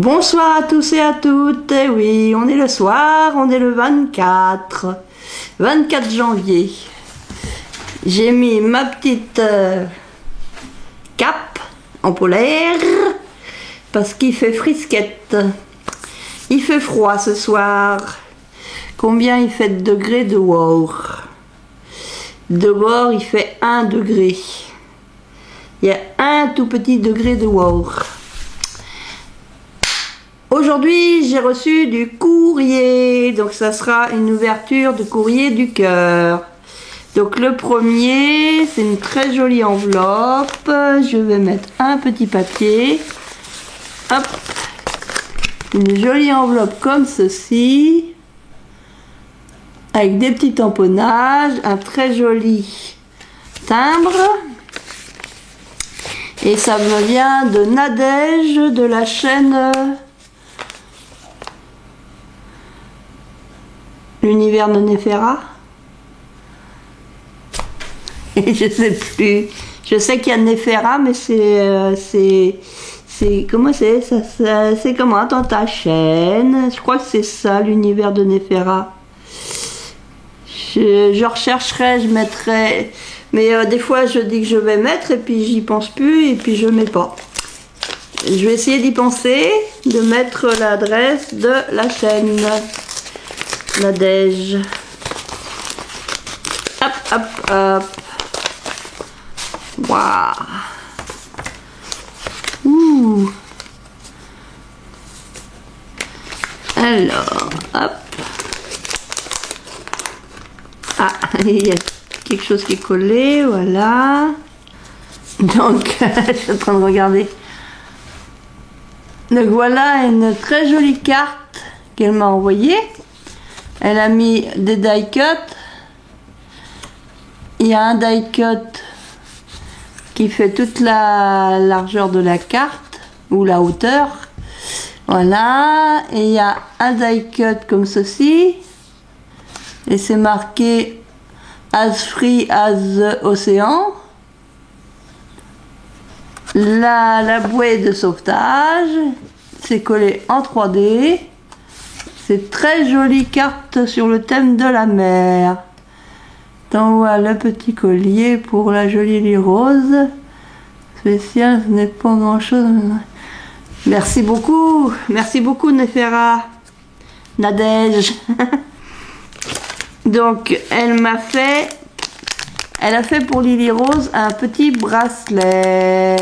Bonsoir à tous et à toutes. Et oui, on est le soir, on est le 24 janvier. J'ai mis ma petite cape en polaire parce qu'il fait frisquette. Il fait froid ce soir. Combien il fait de degrés dehors? Dehors, il fait 1 degré. Il y a un tout petit degré dehors. Aujourd'hui, j'ai reçu du courrier, donc ça sera une ouverture de courrier du cœur. Donc le premier, c'est une très jolie enveloppe. Je vais mettre un petit papier. Hop, une jolie enveloppe comme ceci, avec des petits tamponnages, un très joli timbre. Et ça me vient de Nadège de la chaîne L'univers de Néfera. Et je sais plus. Je sais qu'il y a Néfera, mais c'est comment c'est ça, c'est comment dans ta chaîne? Je crois que c'est ça, l'univers de Néfera. Je rechercherai, je mettrai. Mais des fois, je dis que je vais mettre et puis j'y pense plus et puis je mets pas. Je vais essayer d'y penser, de mettre l'adresse de la chaîne. Nadège. Hop, hop, hop. Waouh. Ouh. Alors, hop. Ah, il y a quelque chose qui est collé, voilà. Donc, je suis en train de regarder. Donc voilà une très jolie carte qu'elle m'a envoyée. Elle a mis des die cuts. Il y a un die cut qui fait toute la largeur de la carte ou la hauteur. Voilà. Et il y a un die cut comme ceci. Et c'est marqué as free as the ocean. La bouée de sauvetage. C'est collé en 3D. C'est très jolie carte sur le thème de la mer. T'en vois le petit collier pour la jolie lit rose. Spécial, ce n'est pas grand chose. Merci beaucoup Néfera. Nadège. Donc elle a fait pour Lily Rose un petit bracelet.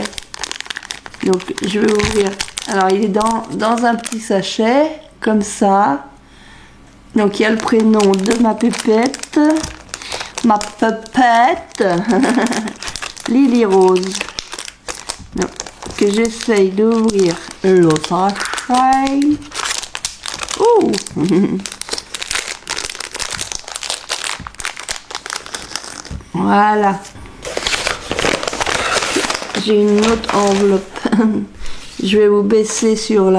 Donc je vais ouvrir. Alors il est dans un petit sachet. Comme ça. Donc il y a le prénom de ma pépette. Ma pépette. Lily Rose. Donc, que j'essaye d'ouvrir le sachet. Ouh. Voilà. J'ai une autre enveloppe. Je vais vous baisser sur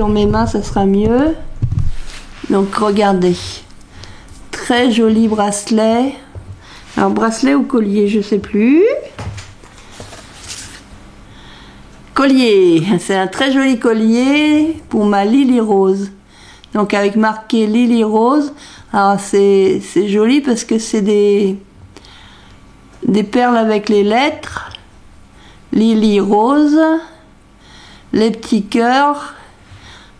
mes mains, ça sera mieux. Donc regardez, très joli bracelet. Alors bracelet ou collier, je sais plus. Collier, c'est un très joli collier pour ma Lily Rose. Donc avec marqué Lily Rose. Alors c'est joli parce que c'est des perles avec les lettres. Lily Rose. Les petits cœurs.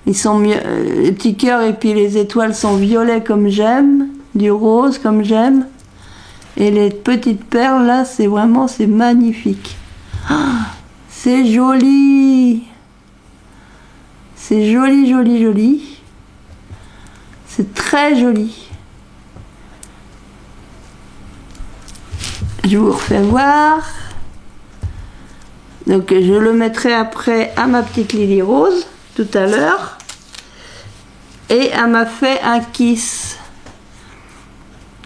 Ils sont mieux, les petits cœurs et puis les étoiles sont violets comme j'aime, du rose comme j'aime. Et les petites perles là, c'est magnifique. Ah, c'est joli. C'est joli, joli, joli. C'est très joli. Je vous refais voir. Donc je le mettrai après à ma petite Lily Rose tout à l'heure. Et elle m'a fait un kiss.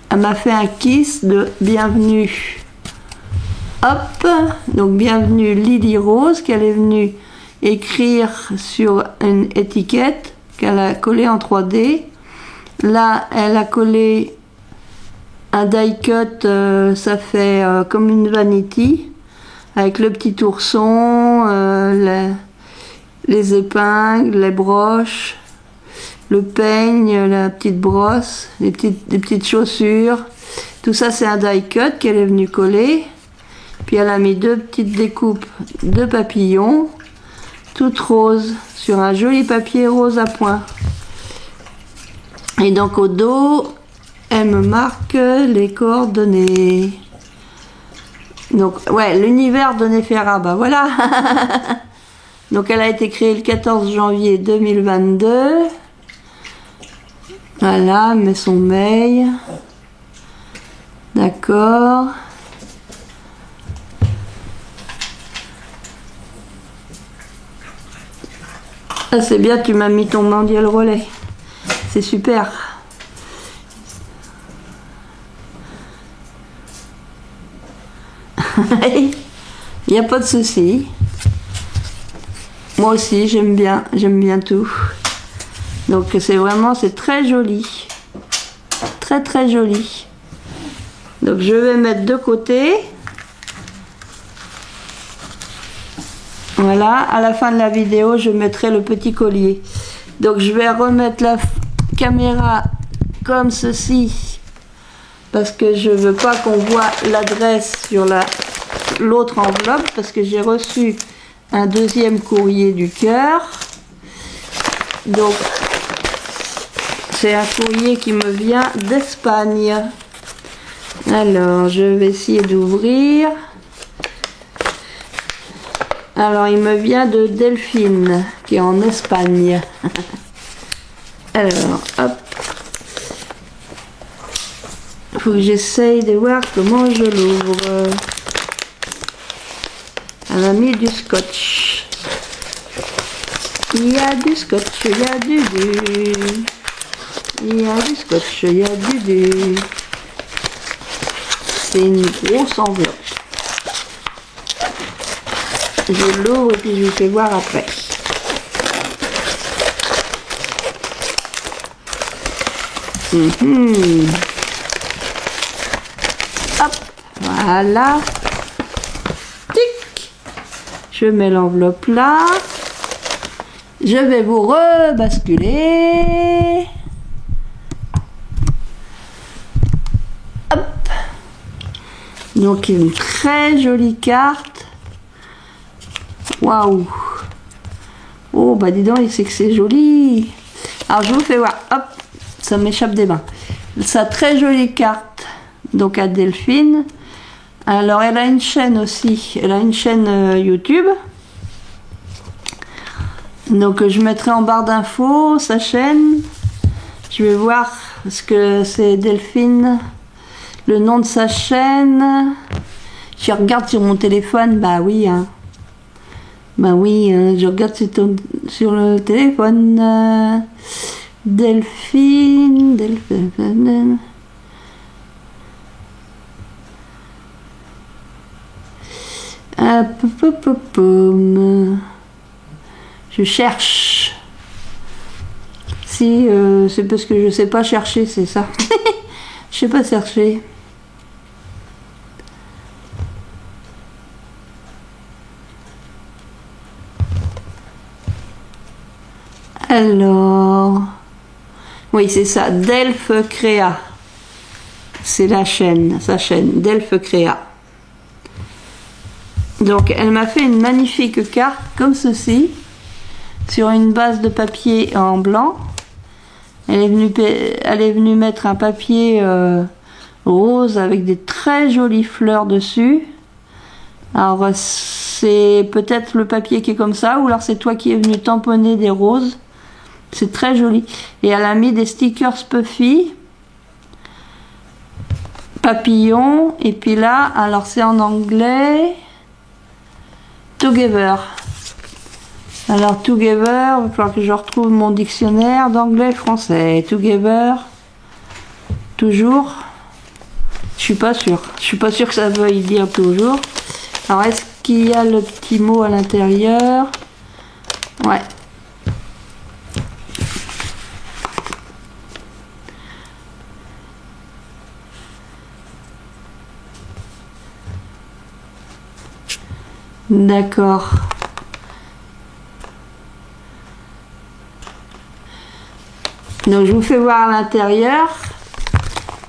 Elle m'a fait un kiss de bienvenue. Hop, donc bienvenue Lily Rose qu'elle est venue écrire sur une étiquette qu'elle a collée en 3D. Là, elle a collé un die cut, ça fait comme une vanity, avec le petit ourson, les épingles, les broches, le peigne, la petite brosse, les petites chaussures. Tout ça, c'est un die cut qu'elle est venue coller. Puis elle a mis 2 petites découpes de papillons, toutes roses, sur un joli papier rose à point. Et donc au dos, elle me marque les coordonnées. Donc, ouais, l'univers de Néfera, bah voilà. Donc elle a été créée le 14 janvier 2022. Voilà, met son mail. D'accord. Ah, c'est bien, tu m'as mis ton mondial relais. C'est super. Il n'y a pas de souci. Moi aussi, j'aime bien tout. Donc c'est très joli. Très très joli. Donc je vais mettre de côté. Voilà, à la fin de la vidéo, je mettrai le petit collier. Donc je vais remettre la caméra comme ceci. Parce que je veux pas qu'on voit l'adresse sur l'autre enveloppe. Parce que j'ai reçu un deuxième courrier du cœur. Donc c'est un courrier qui me vient d'Espagne. Alors je vais essayer d'ouvrir. Alors il me vient de Delphine qui est en Espagne. Alors hop. Faut que j'essaye de voir comment je l'ouvre. Elle a mis du scotch. Il y a du scotch, il y a du Il y a du scotch, il y a du C'est une grosse enveloppe. Je l'ouvre et puis je vous fais voir après. Hop, voilà. Tic. Je mets l'enveloppe là. Je vais vous rebasculer. Hop. Donc une très jolie carte. Waouh. Oh bah dis donc, c'est que c'est joli. Alors je vous fais voir. Hop, ça m'échappe des mains. Sa très jolie carte. Donc à Delphine. Alors elle a une chaîne aussi. Elle a une chaîne YouTube. Donc je mettrai en barre d'infos sa chaîne. Je vais voir ce que c'est Delphine. Le nom de sa chaîne. Je regarde sur mon téléphone. Bah oui. Hein. Bah oui, je regarde sur le téléphone. Delphine. Je cherche. Si, c'est parce que je sais pas chercher, c'est ça. Je sais pas chercher. Alors, oui, c'est ça, Delph Créa. C'est la chaîne, sa chaîne, Delph Créa. Donc, elle m'a fait une magnifique carte comme ceci, sur une base de papier en blanc. Elle est venue mettre un papier rose avec des très jolies fleurs dessus. Alors, c'est peut-être le papier qui est comme ça, ou alors c'est toi qui es venu tamponner des roses. C'est très joli. Et elle a mis des stickers Puffy, papillon, et puis là, alors c'est en anglais, Together. Alors Together, il va falloir que je retrouve mon dictionnaire d'anglais-français. Together, toujours. Je suis pas sûre. Je suis pas sûre que ça veuille dire toujours. Alors est-ce qu'il y a le petit mot à l'intérieur? Ouais. D'accord. Donc je vous fais voir l'intérieur.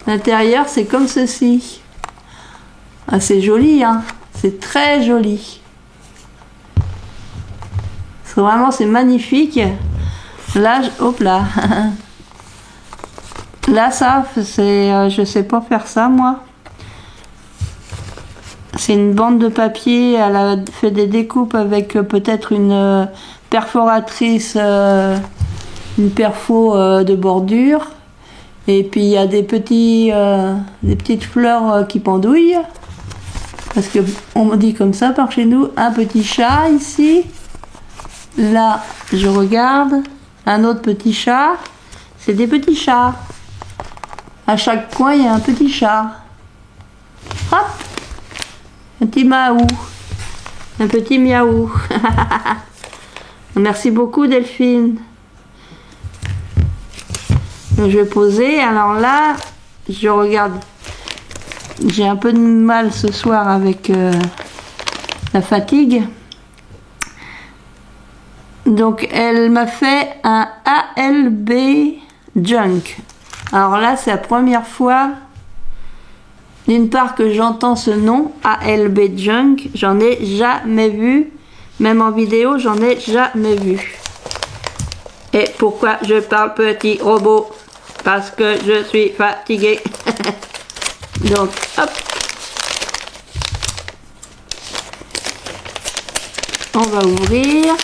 L'intérieur c'est comme ceci. Ah, c'est joli, hein. C'est très joli. Vraiment c'est magnifique. Là, hop là. Là ça, c'est, je sais pas faire ça moi. C'est une bande de papier. Elle a fait des découpes avec peut-être une perforatrice, une perfo de bordure. Et puis il y a des petites fleurs qui pendouillent. Parce que on me dit comme ça par chez nous. Un petit chat ici. Là, je regarde. Un autre petit chat. C'est des petits chats. À chaque coin, il y a un petit chat. Hop! Un petit miaou. Un petit miaou. Merci beaucoup, Delphine. Donc, je vais poser. Alors là, je regarde. J'ai un peu de mal ce soir avec la fatigue. Donc, elle m'a fait un ALB Junk. Alors là, c'est la première fois, d'une part, que j'entends ce nom, ALB Junk. J'en ai jamais vu. Même en vidéo, j'en ai jamais vu. Et pourquoi je parle petit robot? Parce que je suis fatiguée. Donc, hop. On va ouvrir.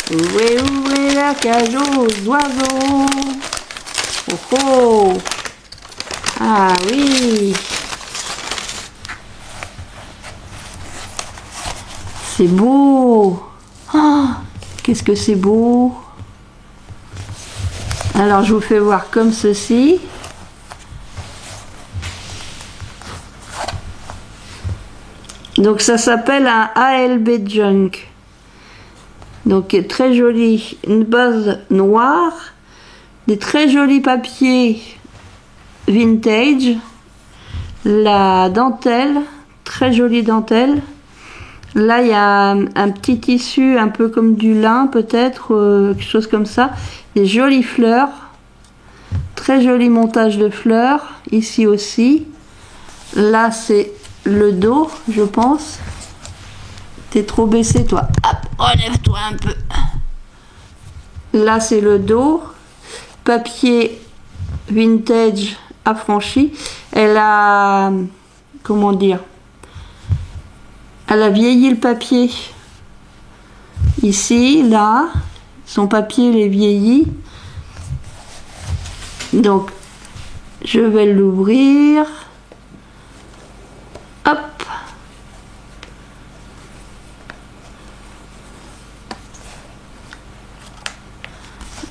Ouvrez, ouvrez la cage aux oiseaux. Oh oh. Ah oui. C'est beau. Oh, qu'est-ce que c'est beau. Alors je vous fais voir comme ceci. Donc ça s'appelle un ALB Junk. Donc très joli, une base noire, des très jolis papiers vintage, la dentelle, très jolie dentelle. Là il y a un petit tissu un peu comme du lin peut-être, quelque chose comme ça, des jolies fleurs, très joli montage de fleurs, ici aussi. Là c'est le dos je pense. T'es trop baissé toi. Hop, relève-toi un peu. Là c'est le dos. Papier vintage affranchi. Elle a... Comment dire? Elle a vieilli le papier. Ici, là. Son papier il est vieilli. Donc, je vais l'ouvrir. Hop.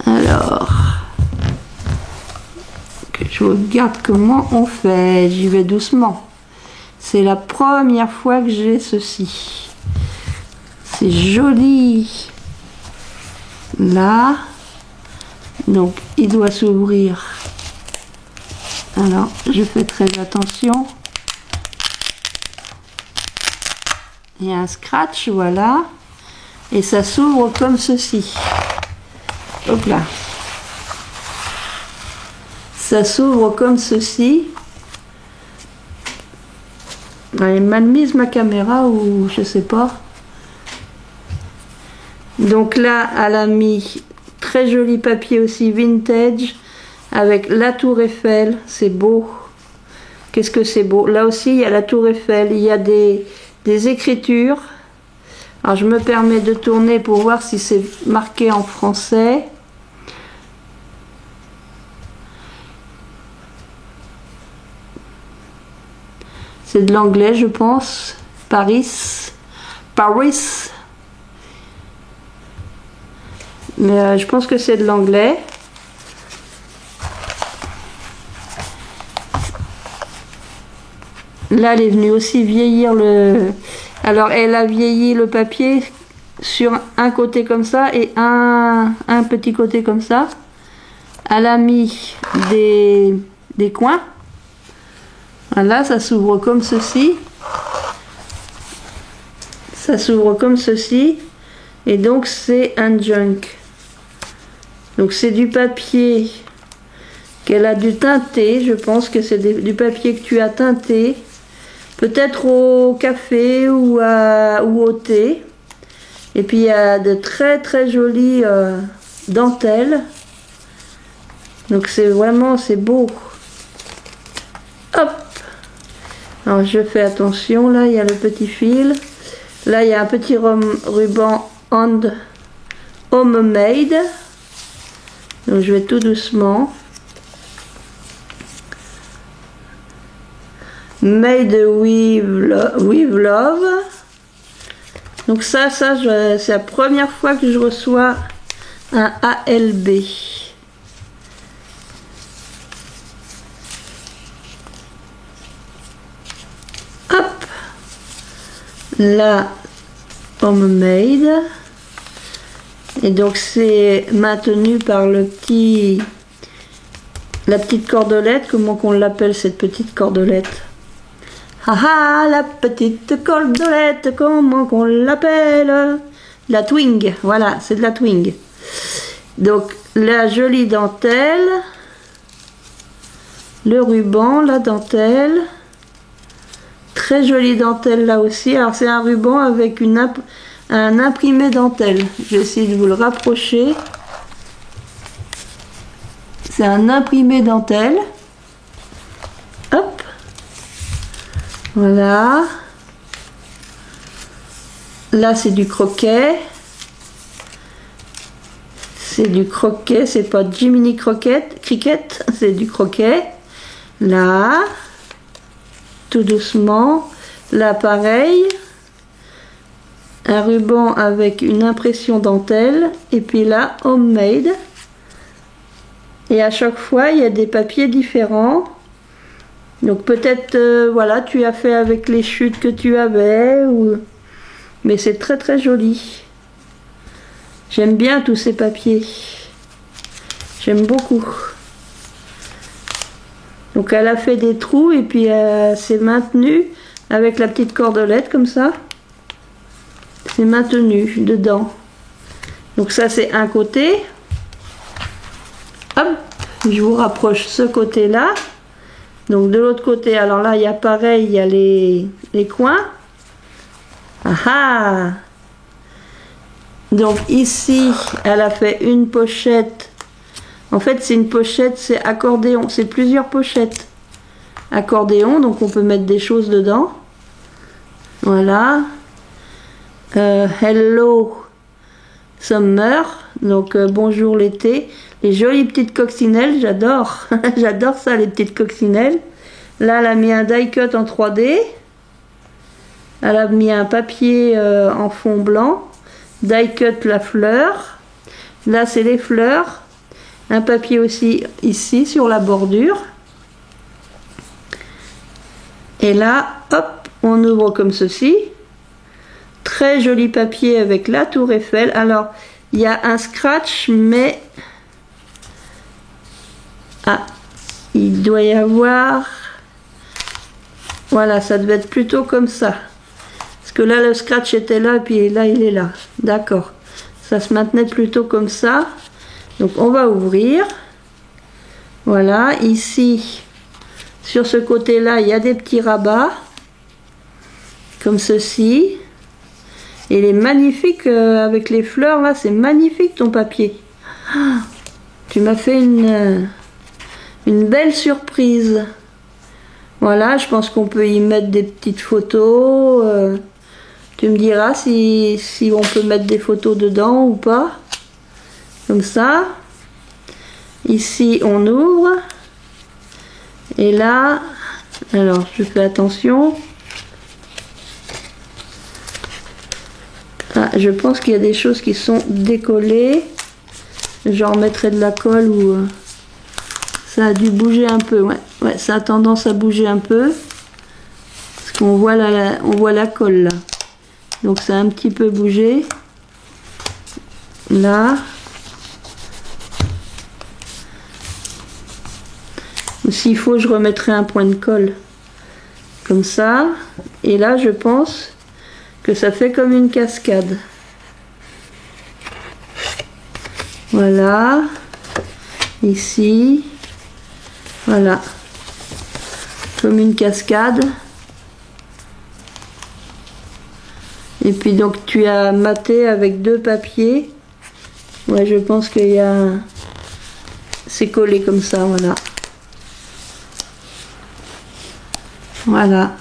Alors, que je regarde comment on fait. J'y vais doucement. C'est la première fois que j'ai ceci. C'est joli. Là. Donc, il doit s'ouvrir. Alors, je fais très attention. Il y a un scratch, voilà. Et ça s'ouvre comme ceci. Hop là. Ça s'ouvre comme ceci. Elle est mal mise ma caméra ou je sais pas. Donc là, elle a mis très joli papier aussi vintage avec la tour Eiffel. C'est beau. Qu'est-ce que c'est beau. Là aussi, il y a la tour Eiffel. Il y a des écritures. Alors, je me permets de tourner pour voir si c'est marqué en français. C'est de l'anglais, je pense. Paris. Paris. Mais je pense que c'est de l'anglais. Là, elle est venue aussi vieillir le... Alors, elle a vieilli le papier sur un côté comme ça et un petit côté comme ça. Elle a mis des coins. Voilà, ça s'ouvre comme ceci. Ça s'ouvre comme ceci. Et donc c'est un junk. Donc c'est du papier qu'elle a dû teinter. Je pense que c'est du papier que tu as teinté. Peut-être au café ou au thé. Et puis il y a de très très jolies dentelles. Donc c'est vraiment, c'est beau. Hop! Alors je fais attention, là il y a le petit fil. Là il y a un petit ruban homemade. Donc je vais tout doucement. Made with love. Donc ça c'est la première fois que je reçois un ALB. Hop, là, homemade. Et donc c'est maintenu par la petite cordelette. Comment qu'on l'appelle cette petite cordelette? Ah ah, la petite cordelette, comment qu'on l'appelle? La twing, voilà, c'est de la twing. Donc la jolie dentelle, le ruban, la dentelle, très jolie dentelle là aussi. Alors c'est un ruban avec un imprimé dentelle. Je vais essayer de vous le rapprocher. C'est un imprimé dentelle. Hop. Voilà. Là c'est du croquet. C'est du croquet, c'est pas Jiminy Cricket, c'est du croquet. Là, tout doucement. Là, pareil. Un ruban avec une impression dentelle. Et puis là, homemade. Et à chaque fois, il y a des papiers différents. Donc peut-être, voilà, tu as fait avec les chutes que tu avais. Mais c'est très très joli. J'aime bien tous ces papiers. J'aime beaucoup. Donc elle a fait des trous et puis c'est maintenu avec la petite cordelette comme ça. C'est maintenu dedans. Donc ça c'est un côté. Hop, je vous rapproche ce côté-là. Donc de l'autre côté, alors là il y a pareil, il y a les coins. Ah ah! Donc ici, elle a fait une pochette. En fait, c'est une pochette, c'est accordéon. C'est plusieurs pochettes. Accordéon, donc on peut mettre des choses dedans. Voilà. Hello Summer. Donc bonjour l'été. Les jolies petites coccinelles, j'adore. J'adore ça, les petites coccinelles. Là, elle a mis un die cut en 3D. Elle a mis un papier en fond blanc. Die cut la fleur. Là c'est les fleurs. Un papier aussi ici sur la bordure. Et là, hop, on ouvre comme ceci. Très joli papier avec la tour Eiffel. Alors, il y a un scratch, mais... Ah, il doit y avoir... Voilà, ça devait être plutôt comme ça. Que là le scratch était là et puis là il est là, d'accord, ça se maintenait plutôt comme ça. Donc on va ouvrir, voilà, ici sur ce côté là il y a des petits rabats comme ceci et il est magnifique avec les fleurs là, c'est magnifique ton papier. Ah, tu m'as fait une belle surprise. Voilà, je pense qu'on peut y mettre des petites photos. Tu me diras si on peut mettre des photos dedans ou pas. Comme ça. Ici, on ouvre. Et là, alors, je fais attention. Ah, je pense qu'il y a des choses qui sont décollées. J'en remettrai de la colle ou... ça a dû bouger un peu. Ouais, ça a tendance à bouger un peu. Parce qu'on voit on voit la colle là. Donc ça a un petit peu bougé. Là. S'il faut, je remettrai un point de colle. Comme ça. Et là, je pense que ça fait comme une cascade. Voilà. Ici. Voilà. Comme une cascade. Et puis donc tu as maté avec 2 papiers. Ouais, je pense qu'il y a... C'est collé comme ça, voilà. Voilà.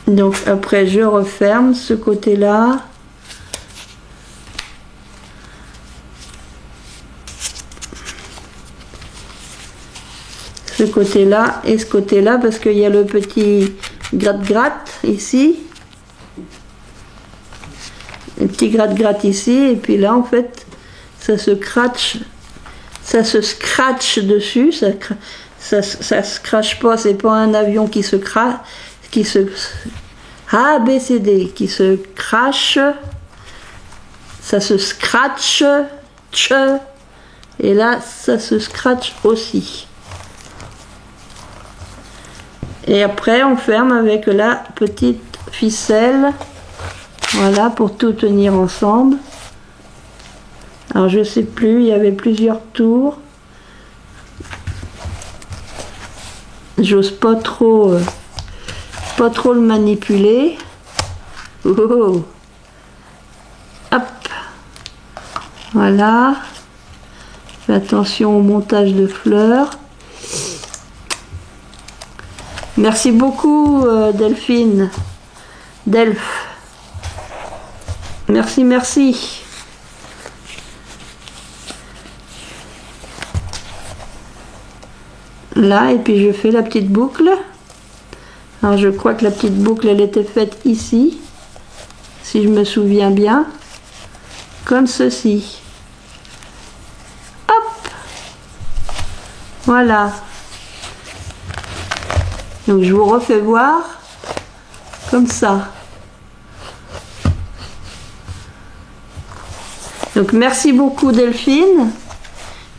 Donc après je referme ce côté-là. Ce côté-là et ce côté-là parce qu'il y a le petit gratte-gratte ici. Le petit gratte-gratte ici et puis là en fait ça se scratch dessus, ça se crache pas, c'est pas un avion qui se crache, qui se A, B, C, D, qui se crache, ça se scratch, et là ça se scratch aussi. Et après on ferme avec la petite ficelle, voilà, pour tout tenir ensemble. Alors je sais plus, il y avait plusieurs tours. J'ose pas trop le manipuler. Oh. Hop. Voilà. Fais attention au montage de fleurs. Merci beaucoup Delphine. Delph. Merci, merci. Là, et puis je fais la petite boucle. Alors je crois que la petite boucle elle était faite ici, si je me souviens bien, comme ceci. Hop, voilà. Donc je vous refais voir comme ça. Donc merci beaucoup Delphine.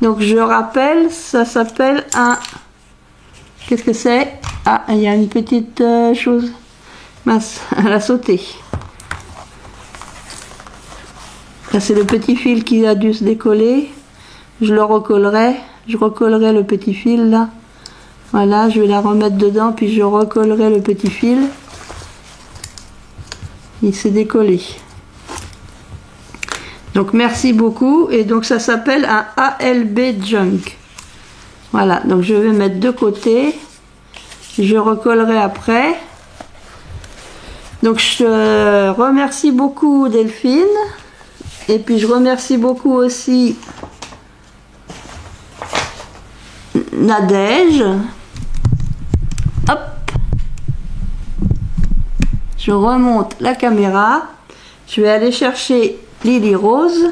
Donc je rappelle, ça s'appelle un... Qu'est-ce que c'est? Ah, il y a une petite chose. Mince, elle a sauté. Là, c'est le petit fil qui a dû se décoller. Je le recollerai. Je recollerai le petit fil là. Voilà, je vais la remettre dedans, puis je recollerai le petit fil. Il s'est décollé. Donc merci beaucoup. Et donc ça s'appelle un ALB Junk. Voilà, donc je vais mettre de côté. Je recollerai après. Donc je te remercie beaucoup Delphine. Et puis je remercie beaucoup aussi Nadège. Hop. Je remonte la caméra. Je vais aller chercher Lily Rose.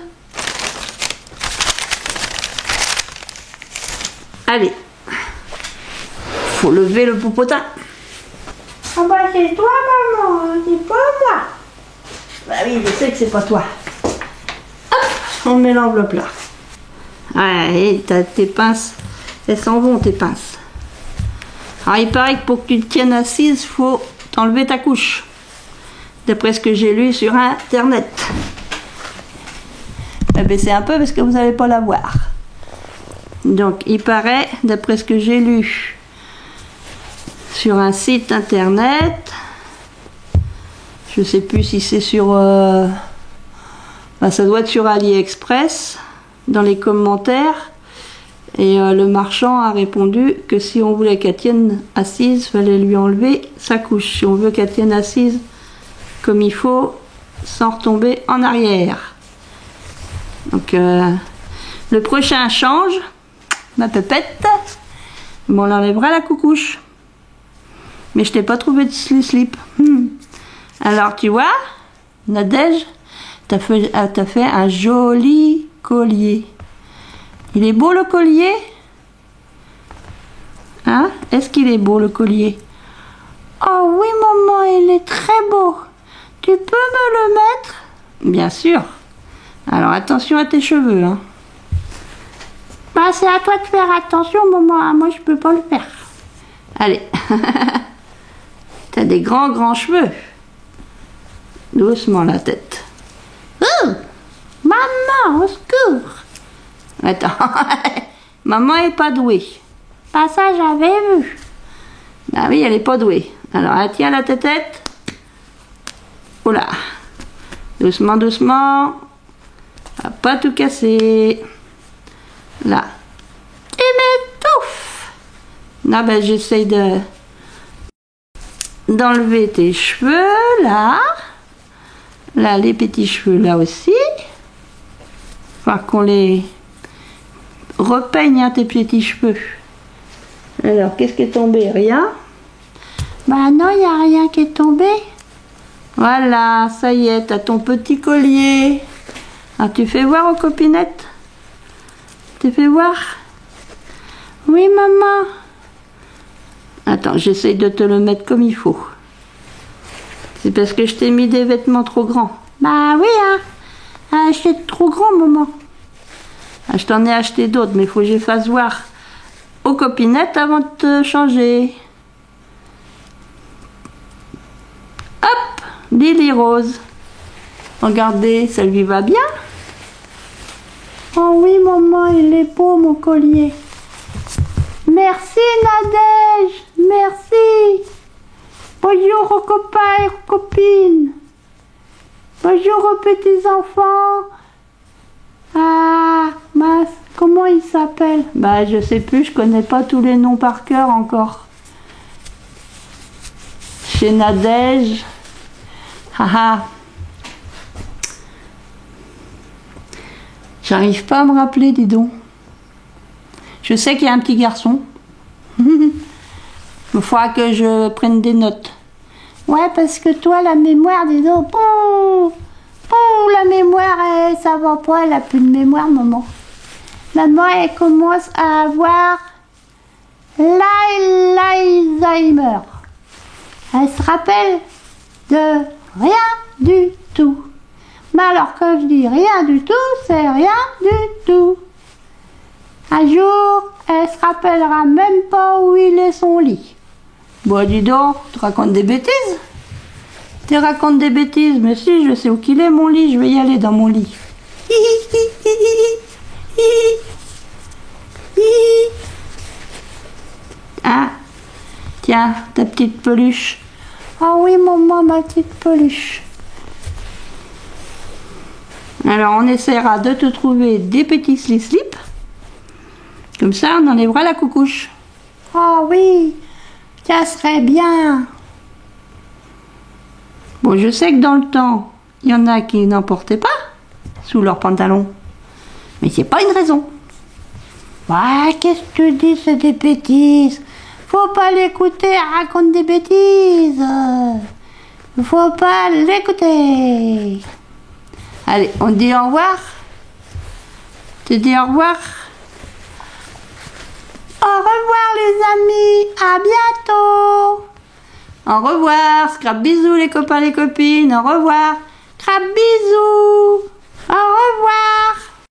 Allez. Faut lever le popotin. Ah bah c'est toi maman, c'est pas moi. Bah oui, je sais que c'est pas toi. Hop, on met l'enveloppe là. Ouais, t'as tes pinces, elles s'en vont tes pinces. Alors il paraît que pour que tu te tiennes assise, faut t'enlever ta couche. D'après ce que j'ai lu sur internet. Baissez un peu parce que vous n'allez pas la voir. Donc il paraît, d'après ce que j'ai lu sur un site internet, je sais plus si c'est sur ça doit être sur AliExpress, dans les commentaires, et le marchand a répondu que si on voulait qu'elle tienne assise, fallait lui enlever sa couche, si on veut qu'elle tienne assise comme il faut, sans retomber en arrière. Donc le prochain change, ma pépette, on l'enlèvera la coucouche. Mais je t'ai pas trouvé de slip. Alors tu vois, Nadège, t'as fait un joli collier. Il est beau le collier? Hein? Est-ce qu'il est beau le collier? Oh oui maman, il est très beau. Tu peux me le mettre? Bien sûr. Alors attention à tes cheveux. Hein. Bah c'est à toi de faire attention maman, moi je peux pas le faire. Allez. T'as des grands cheveux. Doucement la tête. Maman, au secours. Attends, maman est pas douée. Bah ça, j'avais vu. Ah oui, elle est pas douée. Alors, elle tient la tête. Oula. Doucement, doucement. À pas tout casser. Là. Tu m'étouffes. Là, ben, j'essaye d'enlever tes cheveux, là. Là, les petits cheveux, là aussi. Faut qu'on les repeigne, hein, tes petits cheveux. Alors, qu'est-ce qui est tombé? Rien. Bah non, il n'y a rien qui est tombé. Voilà, ça y est, t'as ton petit collier. Alors, tu fais voir aux copinettes? Tu fais voir? Oui, maman. Attends, j'essaye de te le mettre comme il faut. C'est parce que je t'ai mis des vêtements trop grands. Bah oui, hein. C'est trop grand, maman. Ah, je t'en ai acheté d'autres, mais il faut que je fasse voir aux copinettes avant de te changer. Hop, Lily Rose. Regardez, ça lui va bien? Oh oui, maman, il est beau, mon collier. Merci, Nadège. Merci. Bonjour aux copains et aux copines. Bonjour aux petits enfants. Ah, mince, comment il s'appelle? Bah, je sais plus, je connais pas tous les noms par cœur encore. Chez Nadège. Haha. J'arrive pas à me rappeler, dis donc. Je sais qu'il y a un petit garçon. Il faudra que je prenne des notes. Ouais, parce que toi, la mémoire, dis donc, la mémoire, ça va pas, elle a plus de mémoire, maman. Maman, elle commence à avoir l'Alzheimer. Elle se rappelle de rien du tout. Mais alors, quand je dis rien du tout, c'est rien du tout. Un jour, elle se rappellera même pas où il est son lit. Bon, dis donc, tu racontes des bêtises? Tu racontes des bêtises, mais si, je sais où qu'il est mon lit, je vais y aller dans mon lit. Ah, tiens, ta petite peluche. Ah oui, maman, ma petite peluche. Alors, on essaiera de te trouver des petits slip. Comme ça, on enlèvera la coucouche. Ah oui, ça serait bien. Bon, je sais que dans le temps, il y en a qui n'en portaient pas sous leurs pantalons. Mais c'est pas une raison. Ouais, qu'est-ce que tu dis, c'est des bêtises. Faut pas l'écouter, elle raconte des bêtises. Faut pas l'écouter. Allez, on dit au revoir. Tu dis au revoir. Au revoir les amis, à bientôt. Au revoir, scrap bisous les copains, les copines, au revoir. Crap bisous. Au revoir.